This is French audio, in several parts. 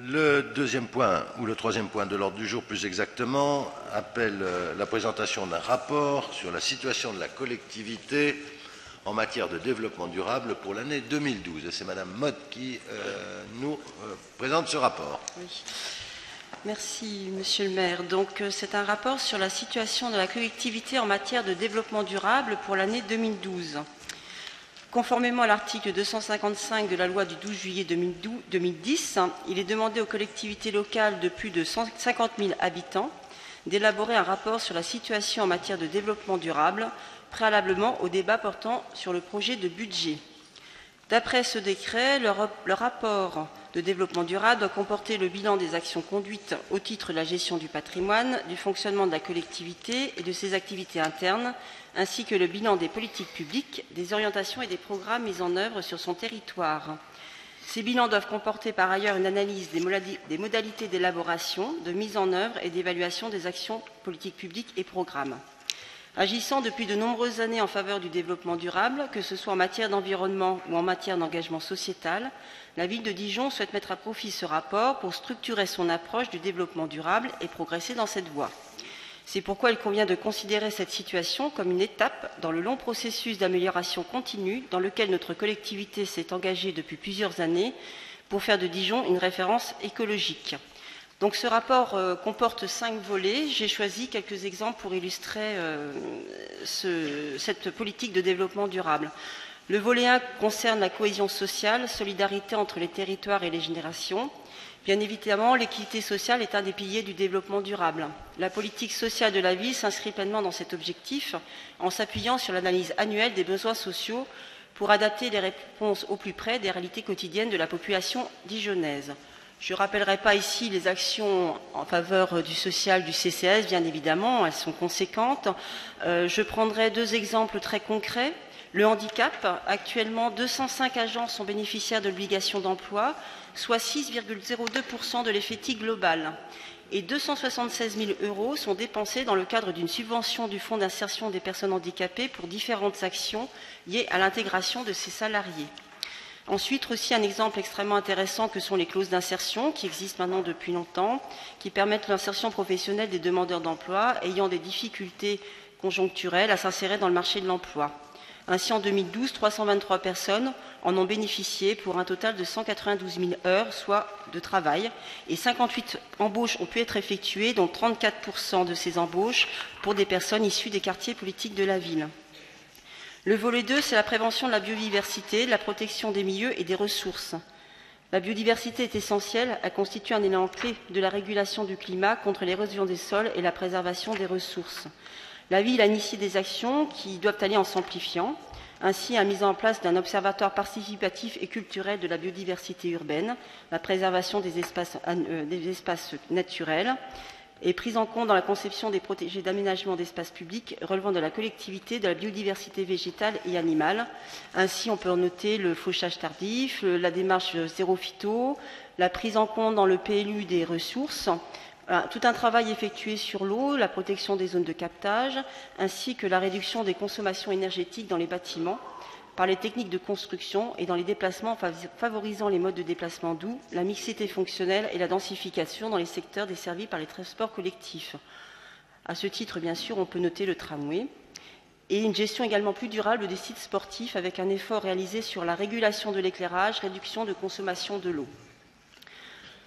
Le deuxième point, ou le troisième point de l'ordre du jour plus exactement, appelle la présentation d'un rapport sur la situation de la collectivité en matière de développement durable pour l'année 2012. Et c'est Madame Motte qui nous présente ce rapport. Oui. Merci, Monsieur le maire. Donc, c'est un rapport sur la situation de la collectivité en matière de développement durable pour l'année 2012. Conformément à l'article 255 de la loi du 12 juillet 2010, il est demandé aux collectivités locales de plus de 150 000 habitants d'élaborer un rapport sur la situation en matière de développement durable, préalablement au débat portant sur le projet de budget. D'après ce décret, le rapport de développement durable doit comporter le bilan des actions conduites au titre de la gestion du patrimoine, du fonctionnement de la collectivité et de ses activités internes, ainsi que le bilan des politiques publiques, des orientations et des programmes mis en œuvre sur son territoire. Ces bilans doivent comporter par ailleurs une analyse des modalités d'élaboration, de mise en œuvre et d'évaluation des actions politiques publiques et programmes. Agissant depuis de nombreuses années en faveur du développement durable, que ce soit en matière d'environnement ou en matière d'engagement sociétal, la ville de Dijon souhaite mettre à profit ce rapport pour structurer son approche du développement durable et progresser dans cette voie. C'est pourquoi il convient de considérer cette situation comme une étape dans le long processus d'amélioration continue dans lequel notre collectivité s'est engagée depuis plusieurs années pour faire de Dijon une référence écologique. Donc ce rapport comporte 5 volets. J'ai choisi quelques exemples pour illustrer cette politique de développement durable. Le volet 1 concerne la cohésion sociale, solidarité entre les territoires et les générations. Bien évidemment, l'équité sociale est un des piliers du développement durable. La politique sociale de la ville s'inscrit pleinement dans cet objectif en s'appuyant sur l'analyse annuelle des besoins sociaux pour adapter les réponses au plus près des réalités quotidiennes de la population dijonnaise. Je ne rappellerai pas ici les actions en faveur du social du CCAS, bien évidemment, elles sont conséquentes. Je prendrai 2 exemples très concrets. Le handicap, actuellement 205 agents sont bénéficiaires de l'obligation d'emploi, soit 6,02% de l'effectif global. Et 276 000 € sont dépensés dans le cadre d'une subvention du Fonds d'insertion des personnes handicapées pour différentes actions liées à l'intégration de ces salariés. Ensuite, aussi un exemple extrêmement intéressant que sont les clauses d'insertion qui existent maintenant depuis longtemps, qui permettent l'insertion professionnelle des demandeurs d'emploi ayant des difficultés conjoncturelles à s'insérer dans le marché de l'emploi. Ainsi, en 2012, 323 personnes en ont bénéficié pour un total de 192 000 heures, soit de travail, et 58 embauches ont pu être effectuées, dont 34% de ces embauches pour des personnes issues des quartiers politiques de la ville. Le volet 2, c'est la prévention de la biodiversité, la protection des milieux et des ressources. La biodiversité est essentielle, elle constitue un élément clé de la régulation du climat contre l'érosion des sols et la préservation des ressources. La ville a initié des actions qui doivent aller en s'amplifiant. Ainsi, la mise en place d'un observatoire participatif et culturel de la biodiversité urbaine, la préservation des espaces naturels, est prise en compte dans la conception des protégés d'aménagement d'espaces publics relevant de la collectivité de la biodiversité végétale et animale. Ainsi, on peut noter le fauchage tardif, la démarche zéro phyto, la prise en compte dans le PLU des ressources, tout un travail effectué sur l'eau, la protection des zones de captage, ainsi que la réduction des consommations énergétiques dans les bâtiments, par les techniques de construction et dans les déplacements favorisant les modes de déplacement doux, la mixité fonctionnelle et la densification dans les secteurs desservis par les transports collectifs. À ce titre, bien sûr, on peut noter le tramway et une gestion également plus durable des sites sportifs avec un effort réalisé sur la régulation de l'éclairage, réduction de consommation de l'eau.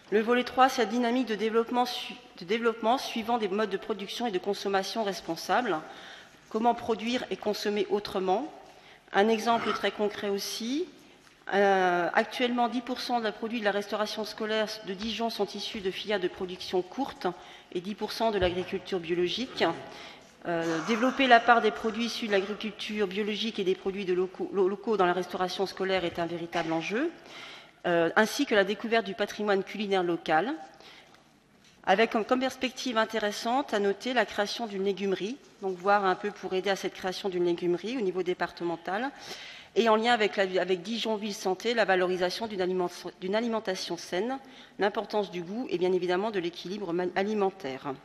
Le volet 3, c'est la dynamique de développement suivant des modes de production et de consommation responsables. Comment produire et consommer autrement ? Un exemple très concret aussi, actuellement 10% de la produits de la restauration scolaire de Dijon sont issus de filières de production courte et 10% de l'agriculture biologique. Développer la part des produits issus de l'agriculture biologique et des produits locaux dans la restauration scolaire est un véritable enjeu, ainsi que la découverte du patrimoine culinaire local, avec comme perspective intéressante à noter la création d'une légumerie, donc voir un peu pour aider à cette création d'une légumerie au niveau départemental, et en lien avec Dijon Ville Santé, la valorisation d'une alimentation saine, l'importance du goût et bien évidemment de l'équilibre alimentaire.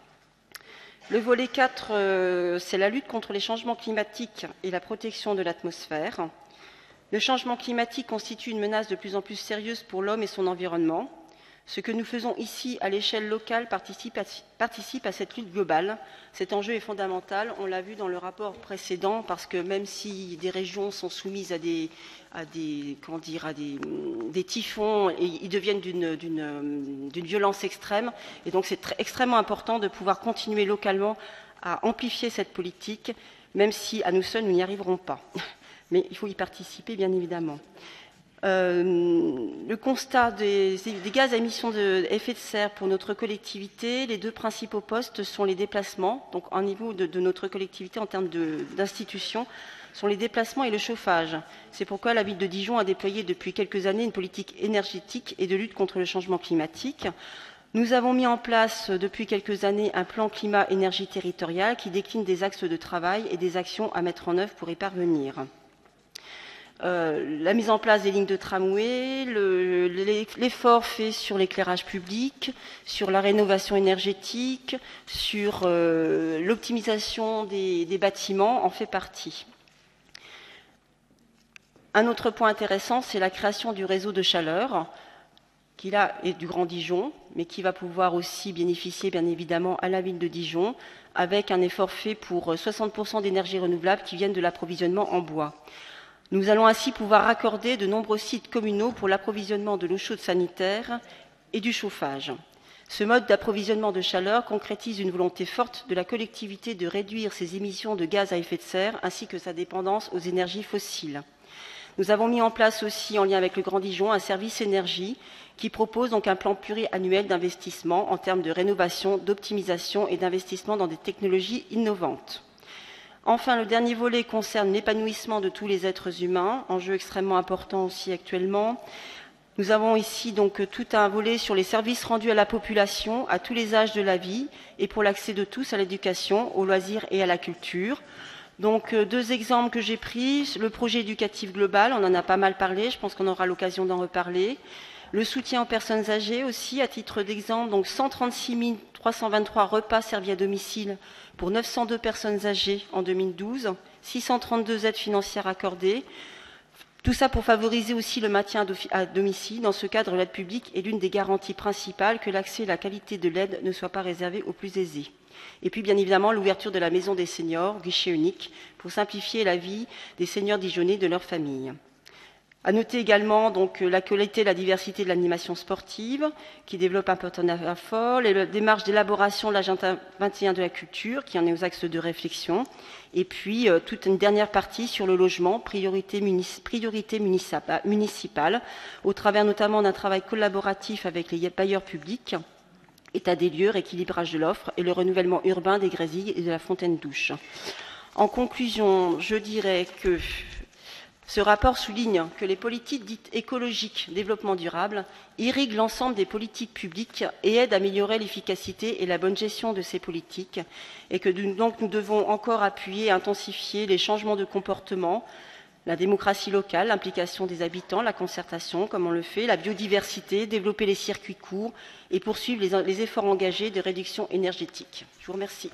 Le volet 4, c'est la lutte contre les changements climatiques et la protection de l'atmosphère. Le changement climatique constitue une menace de plus en plus sérieuse pour l'homme et son environnement. Ce que nous faisons ici à l'échelle locale participe à cette lutte globale. Cet enjeu est fondamental, on l'a vu dans le rapport précédent, parce que même si des régions sont soumises à des typhons, et ils deviennent d'une violence extrême, et donc c'est extrêmement important de pouvoir continuer localement à amplifier cette politique, même si à nous seuls nous n'y arriverons pas. Mais il faut y participer, bien évidemment. Le constat des gaz à émissions d'effet de serre pour notre collectivité, les deux principaux postes sont les déplacements, donc au niveau de notre collectivité en termes d'institutions, sont les déplacements et le chauffage. C'est pourquoi la ville de Dijon a déployé depuis quelques années une politique énergétique et de lutte contre le changement climatique. Nous avons mis en place depuis quelques années un plan climat-énergie territorial qui décline des axes de travail et des actions à mettre en œuvre pour y parvenir. La mise en place des lignes de tramway, l'effort fait sur l'éclairage public, sur la rénovation énergétique, sur l'optimisation des bâtiments en fait partie. Un autre point intéressant, c'est la création du réseau de chaleur, qui là est du Grand Dijon, mais qui va pouvoir aussi bénéficier bien évidemment à la ville de Dijon, avec un effort fait pour 60% d'énergie renouvelable qui viennent de l'approvisionnement en bois. Nous allons ainsi pouvoir raccorder de nombreux sites communaux pour l'approvisionnement de l'eau chaude sanitaire et du chauffage. Ce mode d'approvisionnement de chaleur concrétise une volonté forte de la collectivité de réduire ses émissions de gaz à effet de serre ainsi que sa dépendance aux énergies fossiles. Nous avons mis en place aussi, en lien avec le Grand Dijon, un service énergie qui propose donc un plan pluriannuel d'investissement en termes de rénovation, d'optimisation et d'investissement dans des technologies innovantes. Enfin, le dernier volet concerne l'épanouissement de tous les êtres humains, enjeu extrêmement important aussi actuellement. Nous avons ici donc tout un volet sur les services rendus à la population, à tous les âges de la vie, et pour l'accès de tous à l'éducation, aux loisirs et à la culture. Donc, deux exemples que j'ai pris. Le projet éducatif global, on en a pas mal parlé, je pense qu'on aura l'occasion d'en reparler. Le soutien aux personnes âgées aussi, à titre d'exemple, donc 136 323 repas servis à domicile pour 902 personnes âgées en 2012, 632 aides financières accordées. Tout ça pour favoriser aussi le maintien à domicile. Dans ce cadre, l'aide publique est l'une des garanties principales que l'accès et la qualité de l'aide ne soient pas réservés aux plus aisés. Et puis, bien évidemment, l'ouverture de la maison des seniors, guichet unique, pour simplifier la vie des seniors dijonnais et de leurs familles. À noter également donc, la qualité et la diversité de l'animation sportive, qui développe un partenariat fort, les démarches d'élaboration de l'agenda 21 de la culture, qui en est aux axes de réflexion, et puis toute une dernière partie sur le logement, priorité municipale, au travers notamment d'un travail collaboratif avec les bailleurs publics, état des lieux, rééquilibrage de l'offre et le renouvellement urbain des grésilles et de la fontaine douche. En conclusion, je dirais que ce rapport souligne que les politiques dites écologiques, développement durable, irriguent l'ensemble des politiques publiques et aident à améliorer l'efficacité et la bonne gestion de ces politiques, et que donc nous devons encore appuyer et intensifier les changements de comportement, la démocratie locale, l'implication des habitants, la concertation, comme on le fait, la biodiversité, développer les circuits courts et poursuivre les efforts engagés de réduction énergétique. Je vous remercie.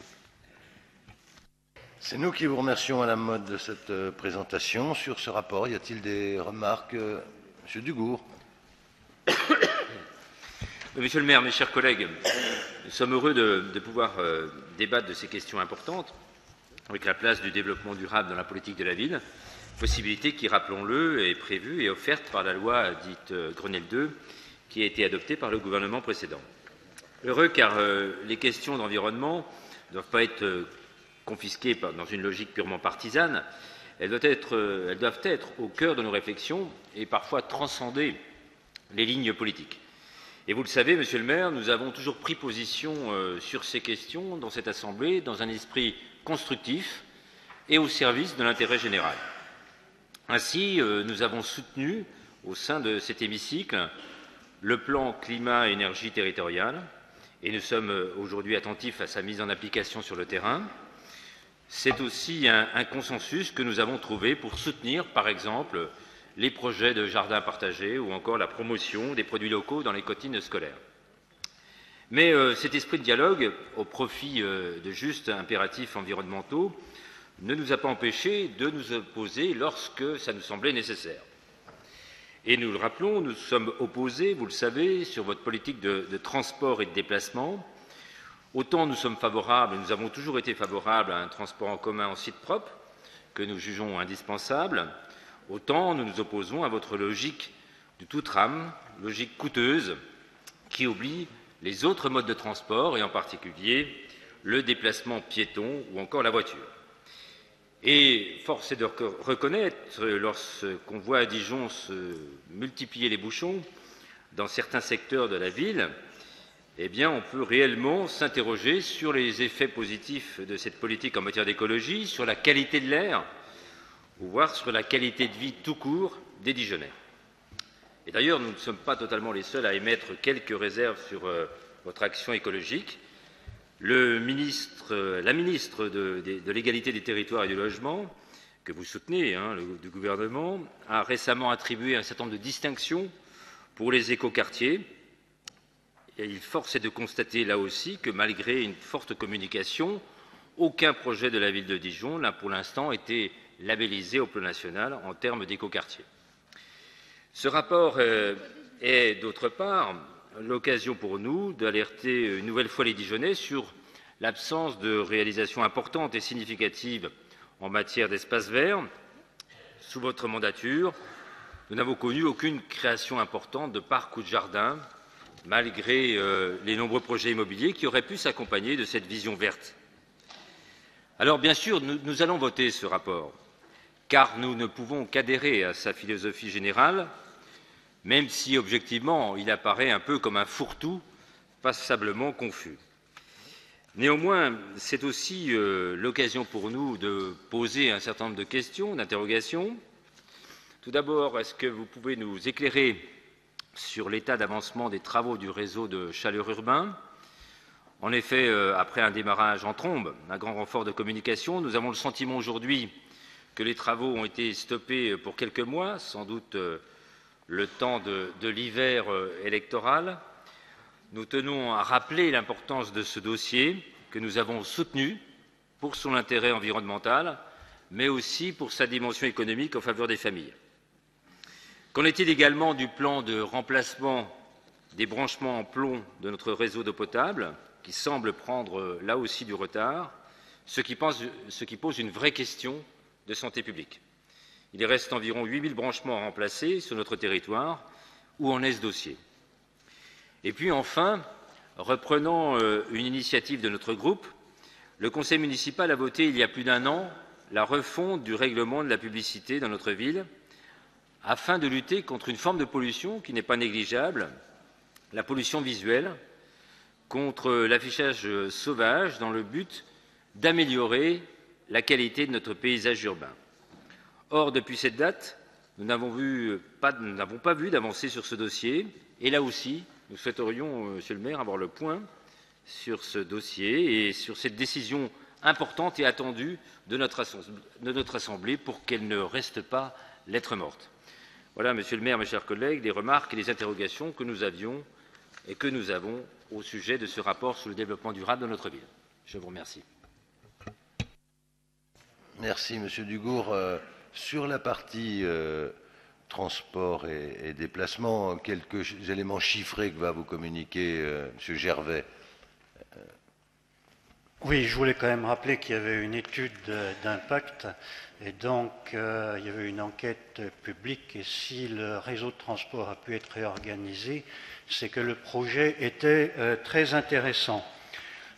C'est nous qui vous remercions, Madame Motte, de cette présentation sur ce rapport. Y a-t-il des remarques? Monsieur Dugourc. Monsieur le maire, mes chers collègues, nous sommes heureux de pouvoir débattre de ces questions importantes avec la place du développement durable dans la politique de la ville, possibilité qui, rappelons-le, est prévue et offerte par la loi dite Grenelle II qui a été adoptée par le gouvernement précédent. Heureux car les questions d'environnement ne doivent pas être confisquées dans une logique purement partisane, elles doivent être au cœur de nos réflexions et parfois transcender les lignes politiques. Et vous le savez, monsieur le maire, nous avons toujours pris position sur ces questions dans cette Assemblée dans un esprit constructif et au service de l'intérêt général. Ainsi, nous avons soutenu au sein de cet hémicycle le plan climat-énergie territorial et nous sommes aujourd'hui attentifs à sa mise en application sur le terrain. C'est aussi un consensus que nous avons trouvé pour soutenir, par exemple, les projets de jardins partagés ou encore la promotion des produits locaux dans les cantines scolaires. Mais cet esprit de dialogue, au profit de justes impératifs environnementaux, ne nous a pas empêchés de nous opposer lorsque ça nous semblait nécessaire. Et nous le rappelons, nous sommes opposés, vous le savez, sur votre politique de transport et de déplacement. Autant nous sommes favorables, nous avons toujours été favorables à un transport en commun en site propre, que nous jugeons indispensable, autant nous nous opposons à votre logique du tout tram, logique coûteuse, qui oublie les autres modes de transport, et en particulier le déplacement piéton ou encore la voiture. Et force est de reconnaître, lorsqu'on voit à Dijon se multiplier les bouchons dans certains secteurs de la ville, eh bien, on peut réellement s'interroger sur les effets positifs de cette politique en matière d'écologie, sur la qualité de l'air, ou voire sur la qualité de vie tout court des Dijonnais. Et d'ailleurs, nous ne sommes pas totalement les seuls à émettre quelques réserves sur votre action écologique. La ministre de l'égalité des territoires et du logement, que vous soutenez, du gouvernement, a récemment attribué un certain nombre de distinctions pour les écoquartiers. Et il force est de constater là aussi que malgré une forte communication, aucun projet de la ville de Dijon n'a pour l'instant été labellisé au plan national en termes d'écoquartier. Ce rapport est d'autre part l'occasion pour nous d'alerter une nouvelle fois les Dijonnais sur l'absence de réalisations importantes et significatives en matière d'espaces verts. Sous votre mandature, nous n'avons connu aucune création importante de parcs ou de jardins, malgré les nombreux projets immobiliers qui auraient pu s'accompagner de cette vision verte. Alors, bien sûr, nous allons voter ce rapport, car nous ne pouvons qu'adhérer à sa philosophie générale, même si, objectivement, il apparaît un peu comme un fourre-tout passablement confus. Néanmoins, c'est aussi l'occasion pour nous de poser un certain nombre de questions, d'interrogations. Tout d'abord, est-ce que vous pouvez nous éclairer sur l'état d'avancement des travaux du réseau de chaleur urbain? En effet, après un démarrage en trombe, un grand renfort de communication, nous avons le sentiment aujourd'hui que les travaux ont été stoppés pour quelques mois, sans doute le temps de l'hiver électoral. Nous tenons à rappeler l'importance de ce dossier que nous avons soutenu pour son intérêt environnemental, mais aussi pour sa dimension économique en faveur des familles. Qu'en est-il également du plan de remplacement des branchements en plomb de notre réseau d'eau potable, qui semble prendre là aussi du retard, ce qui pose une vraie question de santé publique? Il reste environ 8000 branchements à remplacer sur notre territoire. Où en est ce dossier? Et puis enfin, reprenant une initiative de notre groupe, le conseil municipal a voté il y a plus d'un an la refonte du règlement de la publicité dans notre ville, afin de lutter contre une forme de pollution qui n'est pas négligeable, la pollution visuelle, contre l'affichage sauvage dans le but d'améliorer la qualité de notre paysage urbain. Or, depuis cette date, nous n'avons pas vu d'avancée sur ce dossier, et là aussi, nous souhaiterions, Monsieur le maire, avoir le point sur ce dossier et sur cette décision importante et attendue de notre Assemblée pour qu'elle ne reste pas lettre morte. Voilà, Monsieur le maire, mes chers collègues, les remarques et les interrogations que nous avions et que nous avons au sujet de ce rapport sur le développement durable de notre ville. Je vous remercie. Merci, Monsieur Dugourc. Sur la partie transport et déplacement, quelques éléments chiffrés que va vous communiquer Monsieur Gervais. Oui, je voulais quand même rappeler qu'il y avait une étude d'impact et donc il y avait une enquête publique et si le réseau de transport a pu être réorganisé, c'est que le projet était très intéressant.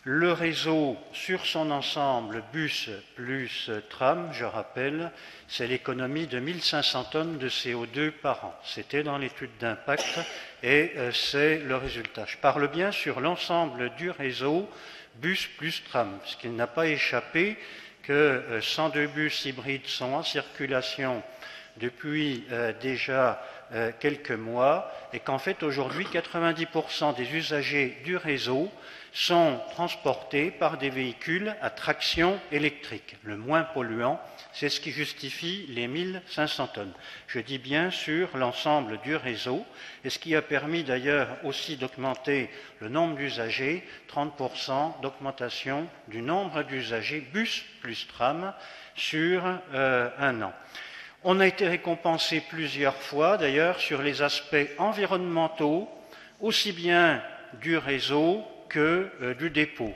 Le réseau, sur son ensemble, bus plus tram, je rappelle, c'est l'économie de 1500 tonnes de CO2 par an. C'était dans l'étude d'impact et c'est le résultat. Je parle bien sur l'ensemble du réseau bus plus tram, parce qu'il n'a pas échappé que 102 bus hybrides sont en circulation depuis déjà quelques mois et qu'en fait aujourd'hui 90% des usagers du réseau sont transportés par des véhicules à traction électrique. Le moins polluant, c'est ce qui justifie les 1500 tonnes. Je dis bien sur l'ensemble du réseau, et ce qui a permis d'ailleurs aussi d'augmenter le nombre d'usagers, 30% d'augmentation du nombre d'usagers bus plus tram sur un an. On a été récompensé plusieurs fois, d'ailleurs, sur les aspects environnementaux, aussi bien du réseau que du dépôt.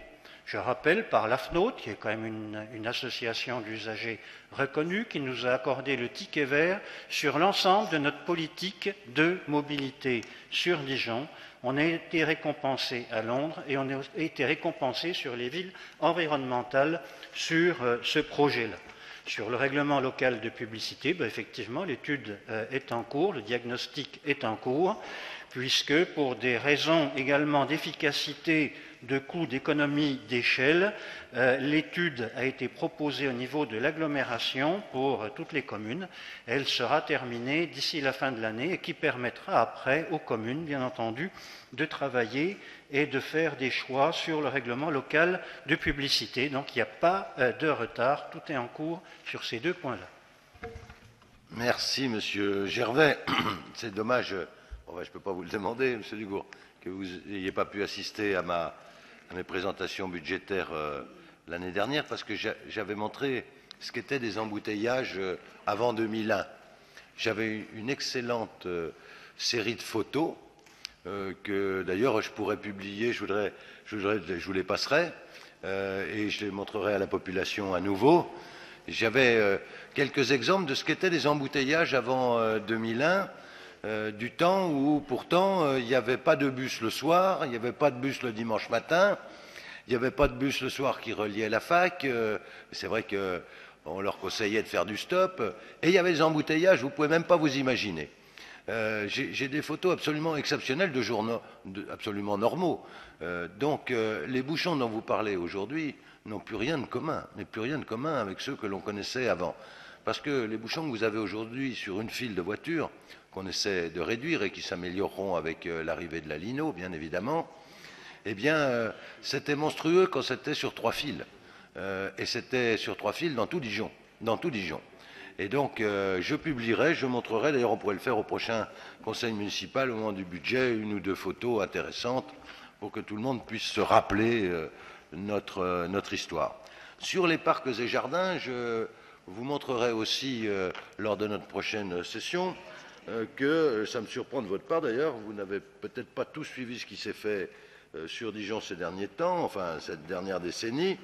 Je rappelle par l'AFNOT, qui est quand même une association d'usagers reconnue, qui nous a accordé le ticket vert sur l'ensemble de notre politique de mobilité sur Dijon. On a été récompensé à Londres et on a été récompensé sur les villes environnementales sur ce projet-là. Sur le règlement local de publicité, effectivement, l'étude est en cours, le diagnostic est en cours, puisque pour des raisons également d'efficacité, de coût, d'économie d'échelle, l'étude a été proposée au niveau de l'agglomération pour toutes les communes. Elle sera terminée d'ici la fin de l'année et qui permettra après aux communes, bien entendu, de travailler et de faire des choix sur le règlement local de publicité. Donc il n'y a pas de retard, tout est en cours sur ces deux points-là. Merci, Monsieur Gervais. C'est dommage, je ne peux pas vous le demander, Monsieur Dugourc, que vous n'ayez pas pu assister à mes présentations budgétaires l'année dernière, parce que j'avais montré ce qu'étaient des embouteillages avant 2001. J'avais une excellente série de photos que d'ailleurs je pourrais publier, je vous les passerai et je les montrerai à la population à nouveau. J'avais quelques exemples de ce qu'étaient des embouteillages avant 2001, du temps où pourtant il n'y avait pas de bus le soir, il n'y avait pas de bus le dimanche matin, il n'y avait pas de bus le soir qui reliait la fac. C'est vrai qu'on leur conseillait de faire du stop, et il y avait des embouteillages, vous ne pouvez même pas vous imaginer. J'ai des photos absolument exceptionnelles de jours absolument normaux. Donc les bouchons dont vous parlez aujourd'hui n'ont plus rien de commun, avec ceux que l'on connaissait avant. Parce que les bouchons que vous avez aujourd'hui sur une file de voitures, qu'on essaie de réduire et qui s'amélioreront avec l'arrivée de la Lino, bien évidemment, eh bien, c'était monstrueux quand c'était sur 3 fils. Et c'était sur 3 fils dans tout Dijon. Et donc, je publierai, je montrerai, d'ailleurs on pourrait le faire au prochain conseil municipal, au moment du budget, 1 ou 2 photos intéressantes pour que tout le monde puisse se rappeler notre histoire. Sur les parcs et jardins, je vous montrerai aussi, lors de notre prochaine session, que, ça me surprend de votre part d'ailleurs, vous n'avez peut-être pas tout suivi ce qui s'est fait sur Dijon ces derniers temps, enfin cette dernière décennie,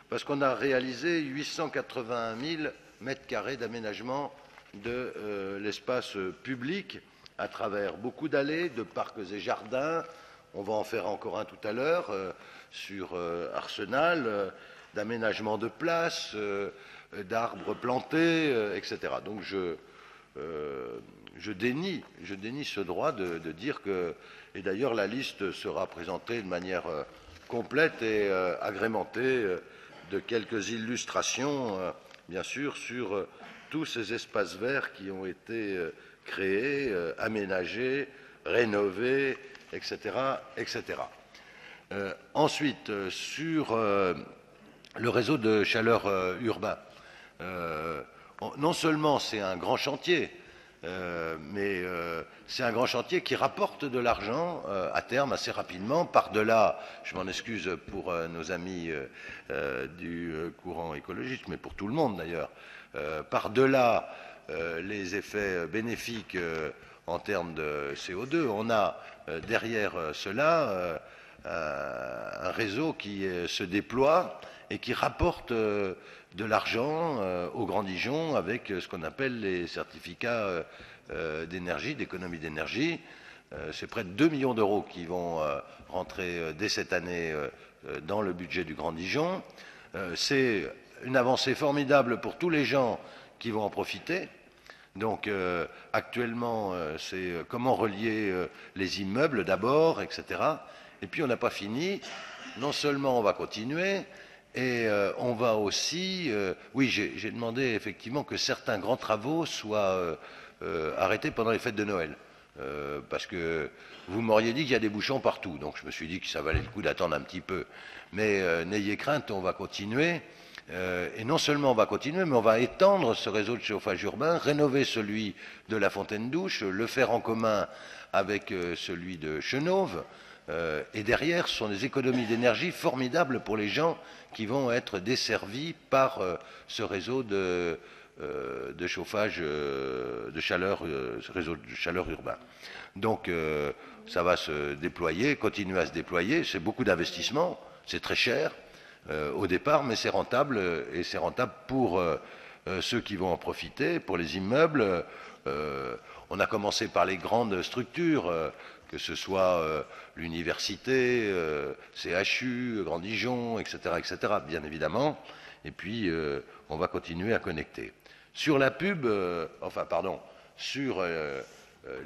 parce qu'on a réalisé 881 000 mètres carrés d'aménagement de l'espace public à travers beaucoup d'allées, de parcs et jardins. On va en faire encore un tout à l'heure sur Arsenal, d'aménagement de places, d'arbres plantés, etc. Donc je dénie ce droit de dire que, et d'ailleurs la liste sera présentée de manière complète et agrémentée de quelques illustrations, bien sûr, sur tous ces espaces verts qui ont été créés, aménagés, rénovés, etc., etc. Ensuite, sur le réseau de chaleur urbain, non seulement c'est un grand chantier, mais c'est un grand chantier qui rapporte de l'argent à terme assez rapidement, par-delà, je m'en excuse pour nos amis du courant écologiste, mais pour tout le monde d'ailleurs, par-delà les effets bénéfiques en termes de CO2, on a derrière cela un réseau qui se déploie et qui rapporte de l'argent au Grand Dijon avec ce qu'on appelle les certificats d'énergie, d'économie d'énergie. C'est près de 2 millions d'euros qui vont rentrer dès cette année dans le budget du Grand Dijon. C'est une avancée formidable pour tous les gens qui vont en profiter. Donc actuellement, c'est comment relier les immeubles d'abord, etc. Et puis on n'a pas fini. Non seulement on va continuer, et on va aussi... oui, j'ai demandé effectivement que certains grands travaux soient arrêtés pendant les fêtes de Noël. Parce que vous m'auriez dit qu'il y a des bouchons partout. Donc je me suis dit que ça valait le coup d'attendre un petit peu. Mais n'ayez crainte, on va continuer. Et non seulement on va continuer, mais on va étendre ce réseau de chauffage urbain, rénover celui de la Fontaine-Douche, le faire en commun avec celui de Chenauve. Et derrière, ce sont des économies d'énergie formidables pour les gens qui vont être desservis par ce réseau de de chauffage, de chaleur, réseau de chaleur urbain. Donc ça va se déployer, continuer à se déployer. C'est beaucoup d'investissements, c'est très cher au départ, mais c'est rentable et c'est rentable pour ceux qui vont en profiter, pour les immeubles. On a commencé par les grandes structures, que ce soit l'université, CHU, Grand Dijon, etc., bien évidemment. Et puis, on va continuer à connecter. Sur la pub, sur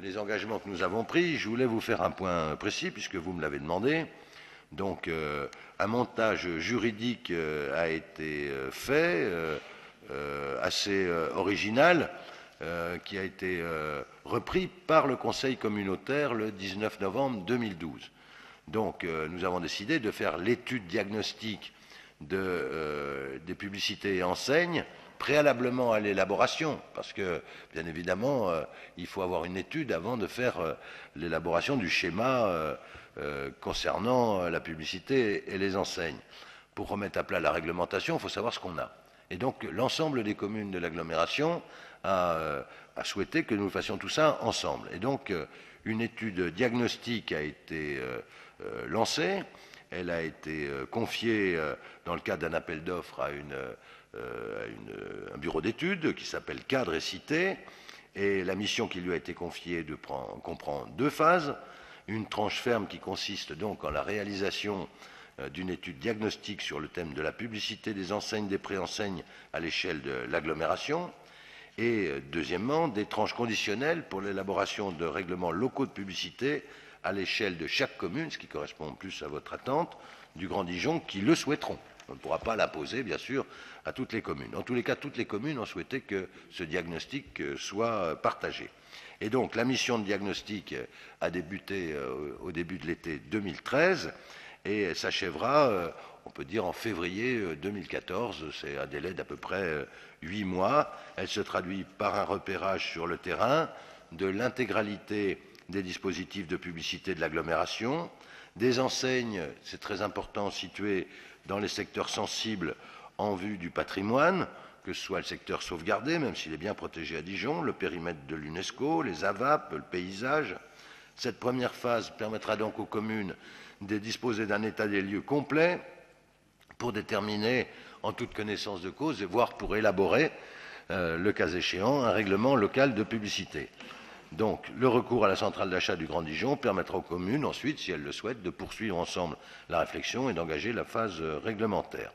les engagements que nous avons pris, je voulais vous faire un point précis, puisque vous me l'avez demandé. Donc, un montage juridique a été fait, assez original, qui a été repris par le Conseil communautaire le 19 novembre 2012. Donc, nous avons décidé de faire l'étude diagnostique des publicités et enseignes préalablement à l'élaboration, parce que, bien évidemment, il faut avoir une étude avant de faire l'élaboration du schéma concernant la publicité et les enseignes. Pour remettre à plat la réglementation, il faut savoir ce qu'on a. Et donc, l'ensemble des communes de l'agglomération a souhaité que nous fassions tout ça ensemble. Et donc, une étude diagnostique a été lancée. Elle a été confiée dans le cadre d'un appel d'offres à un bureau d'études qui s'appelle Cadre et Cité. Et la mission qui lui a été confiée comprend 2 phases. Une tranche ferme qui consiste donc en la réalisation d'une étude diagnostique sur le thème de la publicité des enseignes, des préenseignes à l'échelle de l'agglomération. Et deuxièmement, des tranches conditionnelles pour l'élaboration de règlements locaux de publicité à l'échelle de chaque commune, ce qui correspond plus à votre attente, du Grand Dijon, qui le souhaiteront. On ne pourra pas l'imposer, bien sûr, à toutes les communes. En tous les cas, toutes les communes ont souhaité que ce diagnostic soit partagé. Et donc, la mission de diagnostic a débuté au début de l'été 2013 et s'achèvera, on peut dire, en février 2014. C'est un délai d'à peu près 8 mois. Elle se traduit par un repérage sur le terrain de l'intégralité des dispositifs de publicité de l'agglomération, des enseignes, c'est très important, situées dans les secteurs sensibles en vue du patrimoine, que ce soit le secteur sauvegardé, même s'il est bien protégé à Dijon, le périmètre de l'UNESCO, les AVAP, le paysage. Cette première phase permettra donc aux communes de disposer d'un état des lieux complet pour déterminer, en toute connaissance de cause, et voire pour élaborer, le cas échéant, un règlement local de publicité. Donc, le recours à la centrale d'achat du Grand Dijon permettra aux communes, ensuite, si elles le souhaitent, de poursuivre ensemble la réflexion et d'engager la phase réglementaire.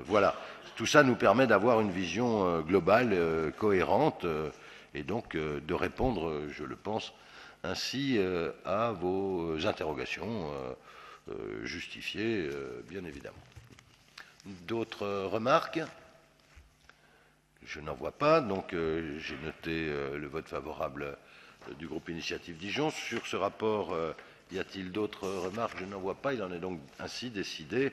Voilà. Tout ça nous permet d'avoir une vision globale, cohérente, et donc de répondre, je le pense, ainsi à vos interrogations justifiées, bien évidemment. D'autres remarques ? Je n'en vois pas, donc j'ai noté le vote favorable du groupe Initiative Dijon. Sur ce rapport, y a-t-il d'autres remarques? Je n'en vois pas, il en est donc ainsi décidé.